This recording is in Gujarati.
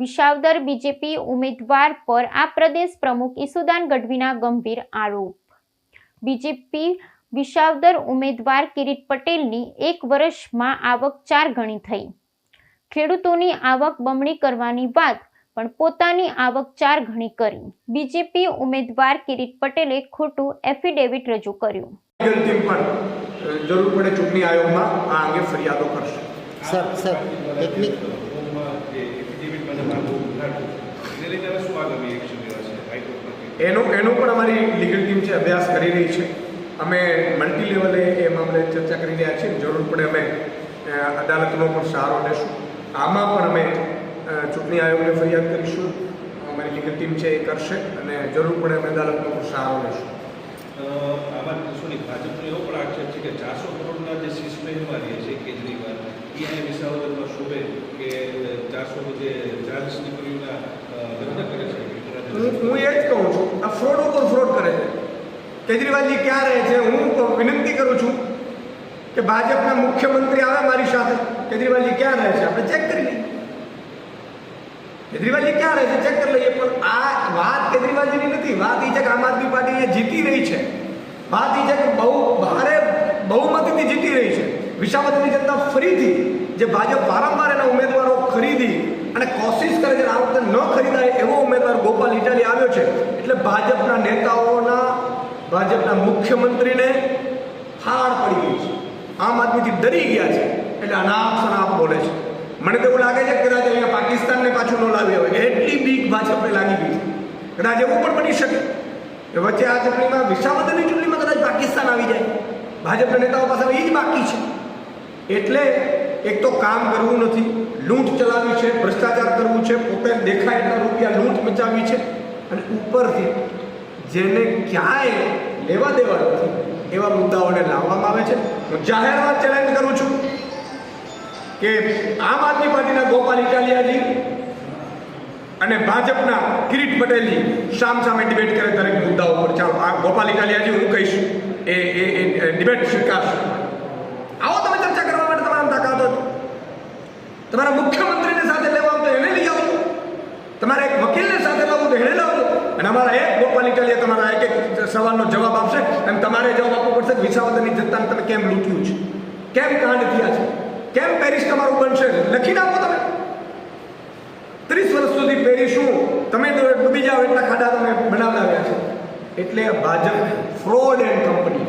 વિસાવદર બીજેપી ઉમેદવાર પર આ પ્રદેશ પ્રમુખ ઈસુદાન ગઢવીના ગંભીર આરોપ। બીજેપી વિસાવદર ઉમેદવાર કિરીટ પટેલની 1 વર્ષમાં આવક 4 ગણી થઈ। ખેડૂતોની આવક બમણી કરવાની વાત પણ પોતાની આવક 4 ગણી કરી। બીજેપી ઉમેદવાર કિરીટ પટેલે ખોટું એફિડેવિટ રજૂ કર્યું। ટીમ પણ જરૂર પડે ચૂંટણી આયોગમાં આ અંગે ફરિયાદો કરશે। સર ટેકનિક એનો પણ અમારી લીગલ ટીમ છે અભ્યાસ કરી રહી છે। અમે મલ્ટી લેવલે એ મામલે ચર્ચા કરી રહ્યા છીએ। જરૂર પડે અમે અદાલતનો પણ સહારો લેશું। આમાં પણ અમે ચૂંટણી આયોગને ફરિયાદ કરીશું। અમારી લીગલ ટીમ છે એ કરશે અને જરૂર પડે અમે અદાલતનો પણ સહારો લેશું। આમાં શું ભાજપનો એવો પણ આક્ષેપ છે કે 400 કરોડના જે સિસ્ટમમાં રહે છે કેજરીવાલ એ વિસાવદરમાં શોભે કે 400 જે જાંચ દીકરીઓના લગ્ન કરે છે। હું એ જ કહું છું, આ ફ્રોડ ઉપર ફ્રોડ કરે છે। કેજરીવાલજી ક્યાં રહે છે? હું વિનંતી કરું છું કે ભાજપના મુખ્યમંત્રી આવે મારી સાથે। કેજરીવાલજી ક્યાં રહે છે આપણે ચેક કરી લઈએ। કેજરીવાલજી ક્યાં રહે છે ચેક કરી લઈએ। પણ આ વાત કેજરીવાલજીની નથી। વાત એ છે કે આમ આદમી પાર્ટી અહીંયા જીતી રહી છે। વાત એ છે કે બહુ ભારે બહુમતીથી જીતી રહી છે। વિસાવદરની જનતા ફરીથી જે ભાજપ વારંવાર એના ઉમેદવારો ખરીદી અને કોશિશ કરે છે આ વખતે ન ખરીદાય એવો ઉમેદવાર ગોપાલ ઇટાલી આવ્યો છે। એટલે ભાજપના નેતાઓના ભાજપના મુખ્યમંત્રીને હાર પડી ગઈ છે। આમ આદમીથી ડરી ગયા છે એટલે અનાપ શનાપ બોલે છે। મને તો એવું લાગે છે કે કદાચ અહીંયા પાકિસ્તાનને પાછું ન લાવ્યા હોય એટલી બીક ભાજપને લાગી ગઈ છે। કદાચ એવું પણ બની શકે કે વચ્ચે આ ચૂંટણીમાં વિસાવદરની ચૂંટણીમાં કદાચ પાકિસ્તાન આવી જાય। ભાજપના નેતાઓ પાસે એ જ બાકી છે। એટલે એક તો કામ કરવું નથી, લૂંટ ચલાવી છે, ભ્રષ્ટાચાર કરવું છે, પોતે દેખાય એટલા રૂપિયા લૂંટ મચાવી છે અને ઉપરથી જેને ક્યાંય લેવા દેવા નથી એવા મુદ્દાઓને લાવવામાં આવે છે। હું જાહેરમાં ચેલેન્જ કરું છું કે આમ આદમી પાર્ટીના ગોપાલ ઇટાલિયાજી અને ભાજપના કિરીટ પટેલજી સામે ડિબેટ કરે દરેક મુદ્દાઓ પર। ચાલો આ ગોપાલ ઇટાલિયાજી હું કહીશ એ ડિબેટ સ્વીકારશે। આવો તમે ચર્ચા કરવા માટે તમારા તાકાત હોય તમારા મુખ્યમંત્રીને સાથે લેવા તો એને લઈ આવો, તમારે એક વકીલને સાથે લાવવું તો એને લાવો અને અમારા એક ગોપાલ ઇટાલિયા તમારા એક સવાલનો જવાબ આપશે અને તમારે જવાબ આપવો પડશે કે વિસાવદરની જનતાને તમે કેમ લૂંટ્યું છે, કેમ કાંડ થયા છે, કેમ પેરિસ તમારું બનશે લખીને આપો। તમે 30 વર્ષ સુધી પેરિસ શું તમે ડૂબી જાઓ એટલા ખાડા તમે બનાવડાવ્યા છે। એટલે ભાજપ ફ્રોડ એન્ડ કંપની